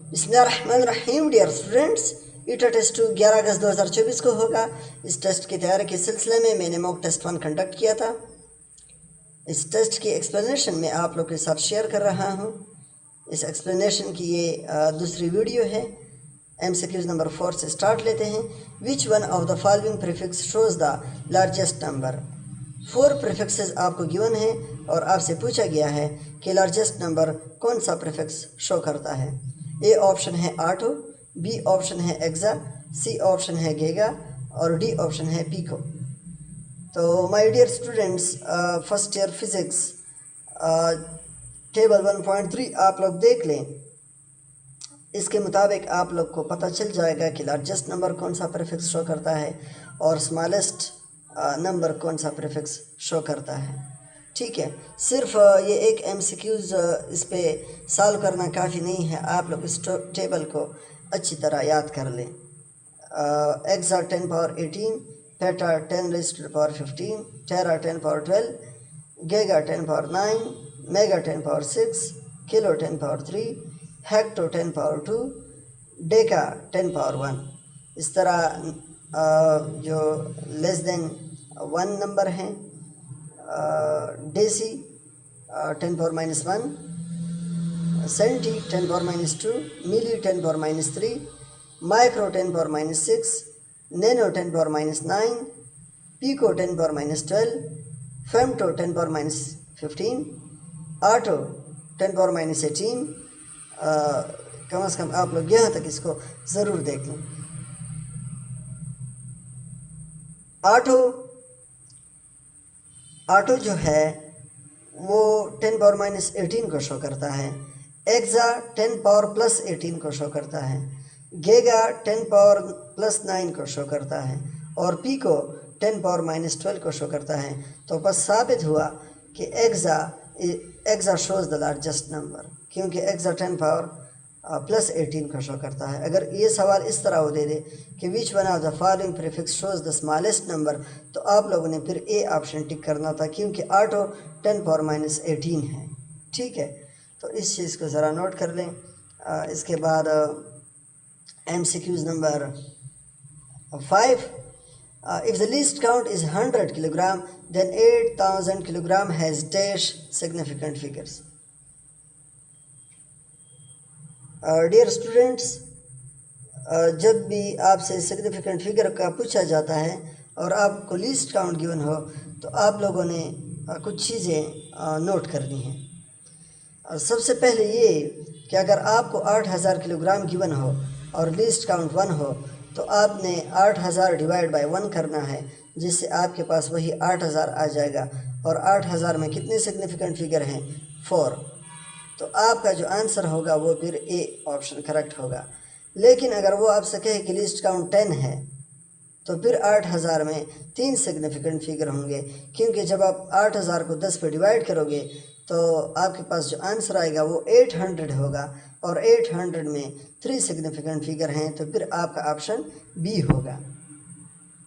बिस्मिल्लाहिर्रहमानिर्रहीम dear students, ईटा test 2 11 अगस्त 2024 को होगा। इस टेस्ट की तैयारी के सिलसिले में मैंने मॉक टेस्ट 1 कंडक्ट किया था। इस टेस्ट की एक्सप्लेनेशन में आप लोग के साथ शेयर कर रहा हूँ। इस एक्सप्लेनेशन की ये दूसरी वीडियो है। MCQs नंबर 4 से स्टार्ट लेते हैं। Which one of the following prefix shows the largest number. 4 prefixes आपको गिवन है और आपसे पूछा गया है कि लार्जेस्ट नंबर कौन सा प्रीफिक्स शो करता है। ए ऑप्शन है आटो, बी ऑप्शन है एक्सा, सी ऑप्शन है गेगा और डी ऑप्शन है पीको। तो my dear students, first year physics table 1.3 आप लोग देख लें। इसके मुताबिक आप लोग को पता चल जाएगा कि लार्जेस्ट नंबर कौन सा प्रीफिक्स शो करता है और स्मॉलेस्ट नंबर कौन सा प्रीफिक्स शो करता है। ठीक है, सिर्फ ये एक MCQs इस पे सॉल्व करना काफ़ी नहीं है। आप लोग इस टेबल को अच्छी तरह याद कर लें। Exa 10 power 18, peta 10 raised to the power 15, tera 10 power 12, giga 10 power 9, mega 10 power 6, kilo 10 power 3, hecto 10 power 2, deca 10 power 1। इस तरह जो लेस देन 1 नंबर हैं, deci 10 power -1, centi 10 power -2, milli 10 power -3, micro 10 power -6, nano 10 power -9, pico 10 power -12, femto 10 power -15, auto 10 power -18। कम से कम आप लोग यहाँ तक इसको ज़रूर देख लें। आटो जो है वो 10 पावर -18 को शो करता है। एक्सा 10 पावर +18 को शो करता है। गेगा 10 पावर +9 को शो करता है और पीको 10 पावर -12 को शो करता है। तो बस साबित हुआ कि exa shows the largest number, क्योंकि एक्सा 10 पावर +18 को शो करता है। अगर ये सवाल इस तरह वो दे दे कि which one of the following prefix shows the smallest number, तो आप लोगों ने फिर ए ऑप्शन टिक करना था, क्योंकि आटो 10 पावर -18 है। ठीक है, तो इस चीज़ को ज़रा नोट कर लें। इसके बाद MCQs number 5, if the least count is 100 kilogram then 8000 kilogram has dash significant figures. Dear students, जब भी आपसे सिग्निफिकेंट फिगर का पूछा जाता है और आपको लीस्ट काउंट गिवन हो, तो आप लोगों ने कुछ चीज़ें नोट करनी हैं। सबसे पहले ये कि अगर आपको 8000 किलोग्राम गिवन हो और लीस्ट काउंट 1 हो, तो आपने 8000 डिवाइड बाय 1 करना है, जिससे आपके पास वही 8000 आ जाएगा। और 8000 में कितने सिग्निफिकेंट फिगर हैं? 4। तो आपका जो आंसर होगा वो फिर ए ऑप्शन करेक्ट होगा। लेकिन अगर वो आपसे कहे कि लिस्ट काउंट 10 है, तो फिर 8000 में 3 सिग्निफिकेंट फिगर होंगे, क्योंकि जब आप 8000 को 10 पे डिवाइड करोगे तो आपके पास जो आंसर आएगा वो 800 होगा और 800 में 3 सिग्निफिकेंट फिगर हैं, तो फिर आपका ऑप्शन बी होगा।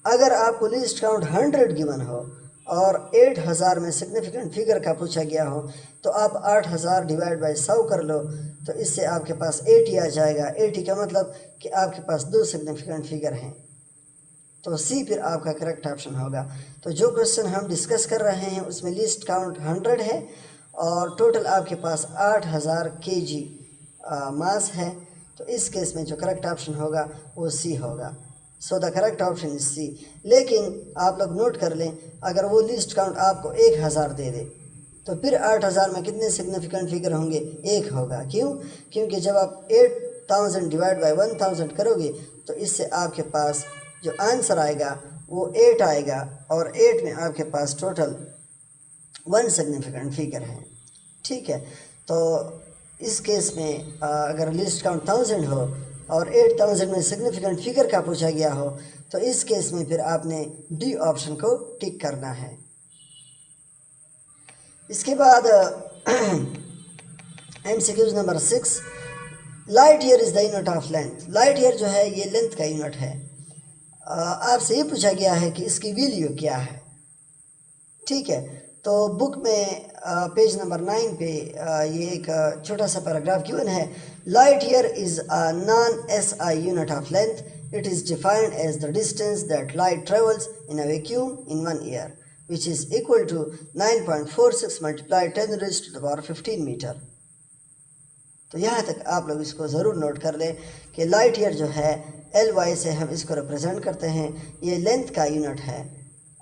अगर आपको लिस्ट काउंट 100 गिवन हो और 8000 में सिग्निफिकेंट फिगर का पूछा गया हो, तो आप 8000 डिवाइड बाय 100 कर लो, तो इससे आपके पास 80 आ जाएगा। 80 का मतलब कि आपके पास 2 सिग्निफिकेंट फिगर हैं, तो सी फिर आपका करेक्ट ऑप्शन होगा। तो जो क्वेश्चन हम डिस्कस कर रहे हैं उसमें लिस्ट काउंट 100 है और टोटल आपके पास 8000 kg मास है, तो इस केस में जो करेक्ट ऑप्शन होगा वो सी होगा। So the correct option is C. लेकिन आप लोग नोट कर लें, अगर वो लिस्ट काउंट आपको 1000 दे दे, तो फिर 8000 में कितने सिग्निफिकेंट फिगर होंगे? 1 होगा। क्यों? क्योंकि जब आप 8000 डिवाइड बाय 1000 करोगे, तो इससे आपके पास जो आंसर आएगा वो 8 आएगा और 8 में आपके पास टोटल 1 सिग्निफिकेंट फिगर है। ठीक है, तो इस केस में अगर लिस्ट काउंट 1000 हो और 8000 में सिग्निफिकेंट फिगर का पूछा गया हो, तो इस केस में फिर आपने डी ऑप्शन को टिक करना है। इसके बाद MCQs number 6, light year is the unit of length. Light year जो है ये लेंथ का यूनिट है। आपसे ये पूछा गया है कि इसकी वैल्यू क्या है। ठीक है, तो बुक में पेज नंबर 9 पे ये एक छोटा सा पैराग्राफ गिवन है. Light year is a non SI unit of length. It is defined as the distance that light travels in a vacuum in 1 year, which is equal to 9.46 multiplied 10 raised to the power 15 metre. तो यहाँ तक आप लोग इसको ज़रूर note कर लें कि लाइट ईयर जो है LY से हम इसको रिप्रेजेंट करते हैं. ये लेंथ का यूनिट है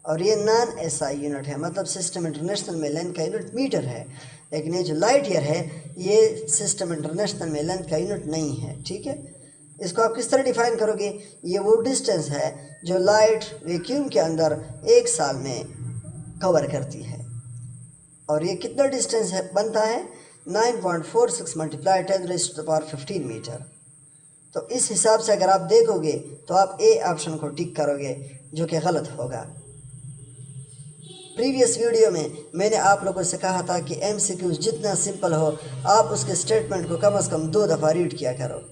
और ये नॉन SI यूनिट है, मतलब सिस्टम इंटरनेशनल में लेंथ का यूनिट मीटर है. लेकिन ये जो लाइट ईयर है ये सिस्टम इंटरनेशनल में लेंथ का यूनिट नहीं है. ठीक है, इसको आप किस तरह डिफाइन करोगे? ये वो डिस्टेंस है जो लाइट वैक्यूम के अंदर 1 साल में कवर करती है. और ये कितना डिस्टेंस है बनता है? 9.46 multiply 10 raised to the power 15 metre. तो इस हिसाब से अगर आप देखोगे तो आप ए ऑप्शन को टिक करोगे, जो कि गलत होगा. प्रीवियस वीडियो में मैंने आप लोगों से कहा था कि MCQs जितना सिंपल हो आप उसके स्टेटमेंट को कम से कम 2 दफ़ा रीड किया करो.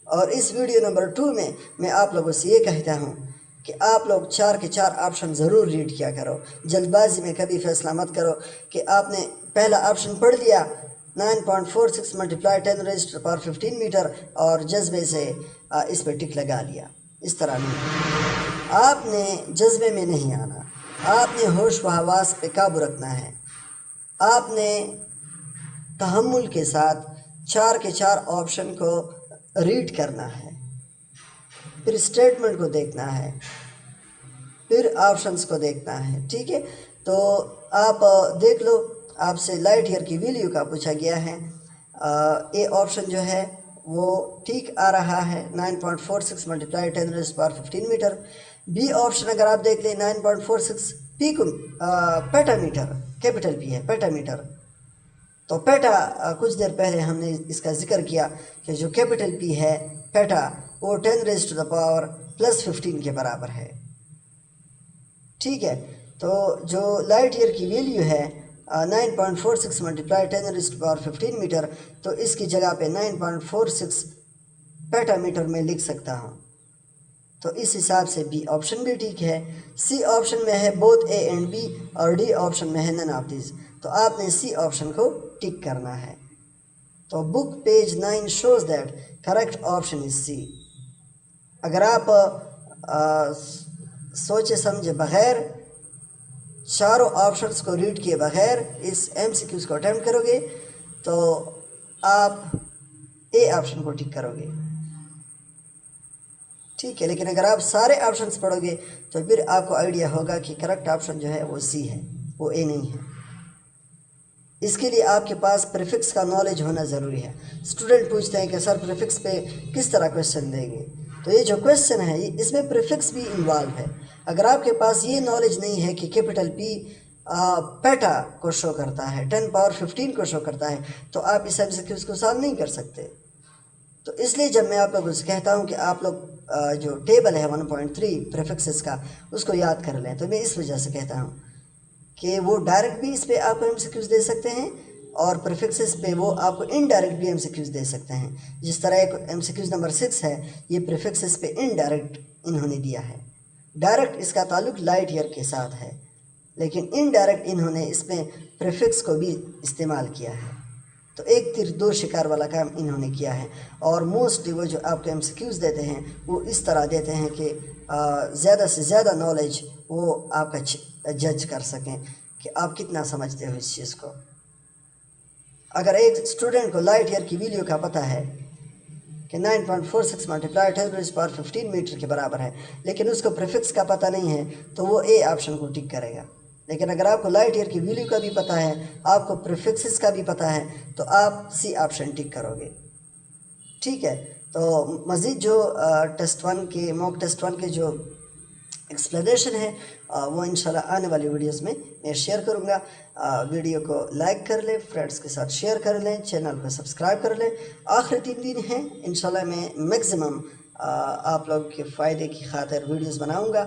और इस वीडियो नंबर 2 में मैं आप लोगों से ये कहता हूँ कि आप लोग 4 के 4 ऑप्शन ज़रूर रीड किया करो. जल्दबाजी में कभी फैसला मत करो कि आपने पहला ऑप्शन पढ़ लिया 9.46 multiply 10 raised to the power 15 metre और जज्बे से इस पर टिक लगा लिया. इस तरह नहीं, आपने जज्बे में नहीं आना. आपने होश व हवास पे काबू रखना है. आपने तहम्मुल के साथ 4 के 4 ऑप्शन को रीड करना है, फिर स्टेटमेंट को देखना है, फिर ऑप्शंस को देखना है. ठीक है, तो आप देख लो, आपसे लाइट ईयर की वैल्यू का पूछा गया है. ए ऑप्शन जो है वो ठीक आ रहा है 9.46 multiply 10 raised to the power 15 metre. B option अगर आप देख लें 9.46 पी को पेटामीटर, कैपिटल पी है पेटामीटर. तो पेटा कुछ देर पहले हमने इसका जिक्र किया कि जो कैपिटल पी है पेटा वो 10 raised to the power plus 15 के बराबर है. ठीक है, तो जो लाइट ईयर की वैल्यू है 9.46 multiply 10 raised to the power 15 metre, तो इसकी जगह पे 9.46 पेटामीटर में लिख सकता हूँ. तो इस हिसाब से बी ऑप्शन भी ठीक है. सी ऑप्शन में है बोथ ए एंड बी और डी ऑप्शन में है नन ऑफ दिस. तो आपने सी ऑप्शन को टिक करना है. तो book page 9 shows that correct option is C. अगर आप सोचे समझे बगैर चारों ऑप्शंस को रीड किए बगैर इस MCQs को अटेम्प्ट करोगे तो आप ए ऑप्शन को टिक करोगे. ठीक है, लेकिन अगर आप सारे ऑप्शंस पढ़ोगे तो फिर आपको आइडिया होगा कि करेक्ट ऑप्शन जो है वो सी है, वो ए नहीं है. इसके लिए आपके पास प्रीफिक्स का नॉलेज होना ज़रूरी है. स्टूडेंट पूछते हैं कि सर प्रीफिक्स पे किस तरह क्वेश्चन देंगे. तो ये जो क्वेश्चन है इसमें प्रीफिक्स भी इन्वॉल्व है. अगर आपके पास ये नॉलेज नहीं है कि कैपिटल पी पेटा को शो करता है, 10 पावर 15 को शो करता है, तो आप इस MCQs को सॉल्व नहीं कर सकते. तो इसलिए जब मैं आप लोगों से कहता हूँ कि आप लोग जो टेबल है 1.3 प्रीफिक्सेस का उसको याद कर लें, तो मैं इस वजह से कहता हूँ कि वो डायरेक्ट भी इस पे आपको MCQs दे सकते हैं और प्रीफिक्सेस पे वो आपको इनडायरेक्ट भी MCQs दे सकते हैं. जिस तरह एक MCQs नंबर 6 है, ये प्रीफिक्सेस पे इनडायरेक्ट इन्होंने दिया है. डायरेक्ट इसका ताल्लुक लाइट ईयर के साथ है, लेकिन इनडायरेक्ट इन्होंने इसमें प्रीफिक्स को भी इस्तेमाल किया है. तो एक तीर दो शिकार वाला काम इन्होंने किया है. और मोस्टली वो जो आपको MCQs देते हैं वो इस तरह देते हैं कि ज़्यादा से ज़्यादा नॉलेज वो आपका जज कर सकें कि आप कितना समझते हो इस चीज़ को. अगर एक स्टूडेंट को लाइट ईयर की वैल्यू का पता है कि 9.46 multiply 10 raised to the power 15 metre के बराबर है, लेकिन उसको प्रीफिक्स का पता नहीं है, तो वो ए ऑप्शन को टिक करेगा. लेकिन अगर आपको लाइट ईयर की वैल्यू का भी पता है, आपको प्रीफिक्सेस का भी पता है, तो आप सी ऑप्शन टिक करोगे. ठीक है, तो मज़ीद जो टेस्ट 1 के मॉक टेस्ट 1 के जो एक्सप्लेनेशन है वो इंशाल्लाह आने वाली वीडियोस में मैं शेयर करूँगा. वीडियो को लाइक कर लें, फ्रेंड्स के साथ शेयर कर लें, चैनल को सब्सक्राइब कर लें. आखिरी 3 दिन हैं, इंशाल्लाह मैं मैक्सिमम आप लोग के फ़ायदे की खातिर वीडियोस बनाऊँगा.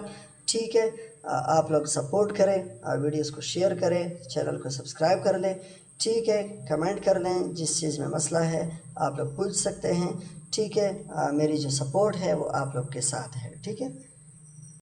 ठीक है, आप लोग सपोर्ट करें, वीडियोस को शेयर करें, चैनल को सब्सक्राइब कर लें. ठीक है, कमेंट कर लें, जिस चीज़ में मसला है आप लोग पूछ सकते हैं. ठीक है, मेरी जो सपोर्ट है वो आप लोग के साथ है. ठीक है.